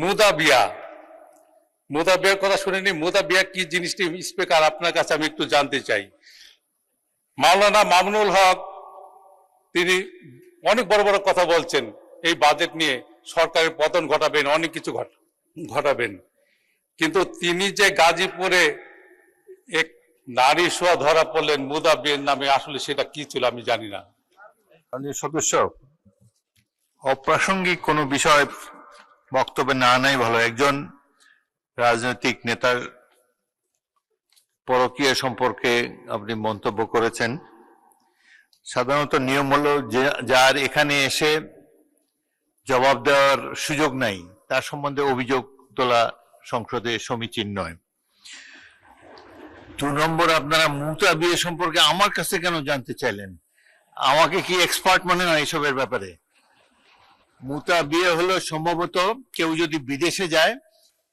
মুদাবিয়া মুদাবিয়ার কথা শুনেনি। মুদাবিয়া কি জিনিসটি স্পিকার আপনার কাছে আমি একটু জানতে চাই। মাওলানা মামুনুল হক তিনি অনেক বড় বড় কথা বলছেন এই বাজেট নিয়ে, সরকারের পতন ঘটাবেন, অনেক কিছু ঘটাবেন, কিন্তু তিনি যে গাজীপুরে এক নারী শোয়া ধরা পড়লেন মুদাবিয়ার নামে, আসলে সেটা কি ছিল আমি জানি না। সদস্য অপ্রাসঙ্গিক কোনো বিষয় বক্তব্যে না নাই ভালো। একজন রাজনৈতিক নেতার পরকীয়া সম্পর্কে আপনি মন্তব্য করেছেন। সাধারণত নিয়ম হলো যার এখানে এসে জবাব দেওয়ার সুযোগ নাই তার সম্বন্ধে অভিযোগ তোলা সংসদে সমীচীন নয়। 2 নম্বর, আপনারা মুতা বিয়ে সম্পর্কে আমার কাছে কেন জানতে চাইলেন? আমাকে কি এক্সপার্ট মনে হয় এসবের ব্যাপারে? মুতা বিয়ে হলো সম্ভবত কেউ যদি বিদেশে যায়,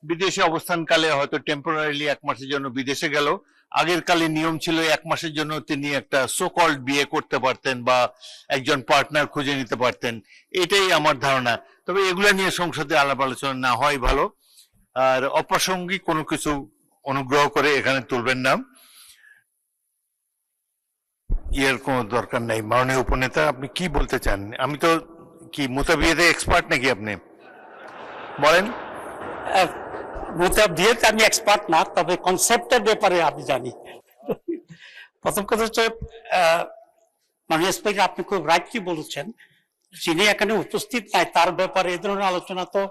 বিদেশে অবস্থানকালে হয়তো টেম্পোরারিলি 1 মাসের জন্য বিদেশে গেল, আগের কালে নিয়ম ছিল 1 মাসের জন্য তিনি একটা সোকল্ড বিয়ে করতে পারতেন বা একজন পার্টনার খুঁজে নিতে পারতেন, এটাই আমার ধারণা। তবে এগুলা নিয়ে সংসদে আলাপ আলোচনা না হয় ভালো। আর অপ্রাসঙ্গিক কোনো কিছু অনুগ্রহ করে এখানে তুলবেন না, এর কোনো দরকার নাই। মাননীয় উপনেতা, আপনি কি বলতে চান? আমি তো কি মুতা বিয়েতে এক্সপার্ট নাকি? আপনি বলেন। মুতা বিয়েতে আমি এক্সপার্ট না, তবে কনসেপ্টের ব্যাপারে আমি জানি। প্রথম কথা হচ্ছে, মাননীয় স্পিকার আপনি খুব রাইটলি বলেছেন, যিনি এখানে উপস্থিত নাই তার ব্যাপারে এ ধরনের আলোচনা তো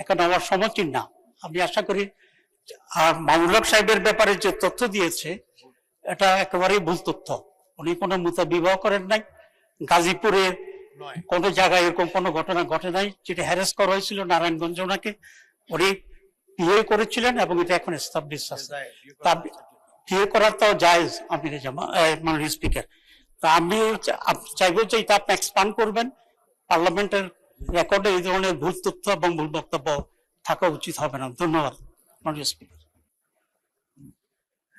এখানে আমার সমীচীন না। আমি আশা করি আর মামুনুল হক সাহেবের ব্যাপারে যে তথ্য দিয়েছে এটা একেবারেই ভুল তথ্য। উনি কোনো মুতা বিবাহ করেন নাই, গাজীপুরে কোনো জায়গায় এরকম কোনো ঘটনা ঘটে নাই। যেটা হ্যারাস করা হয়েছিল নারায়ণগঞ্জে, ওনাকে উনি বিয়ে করেছিলেন এবং এটা এখন এস্টাবলিশ আছে। তা বিয়ে করার তো জায়েজ আমির জামা মাননীয় স্পিকার। তা আমি চাইবো যে এটা আপনি এক্সপান্ড করবেন। পার্লামেন্টের রেকর্ডে এই ধরনের ভুল তথ্য এবং ভুল বক্তব্য থাকা উচিত হবে না। ধন্যবাদ মাননীয় স্পিকার।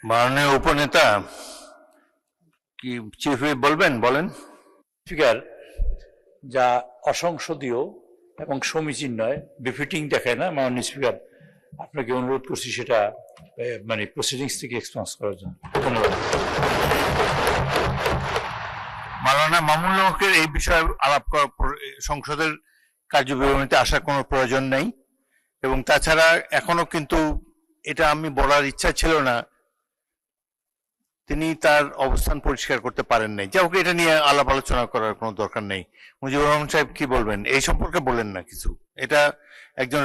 মাননীয় উপনেতা কি চিফ হুইপ বলবেন? বলেন। স্পিকার, যা অসংসদীয় এবং সমীচীন নয়, বিফিটিং দেখায় না। মাননীয় স্পিকার, আপনাকে অনুরোধ করছি সেটা মানে প্রসিডিংস থেকে এক্সপেন্স করার জন্য। ধন্যবাদ। মাওলানা মামুনুল হকের এই বিষয়ে আলাপ করার সংসদের কার্যবিবরণীতে আসার কোনো প্রয়োজন নেই। এবং তাছাড়া এখনো কিন্তু এটা আমি বলার ইচ্ছা ছিল না, তিনি তার অবস্থান পরিষ্কার করতে পারেন নাই। যাই হোক, এটা নিয়ে আলাপ আলোচনা করার কোনো দরকার নেই। মুজিবুর রহমান সাহেব কি বলবেন এই সম্পর্কে? বলেন না কিছু। এটা একজন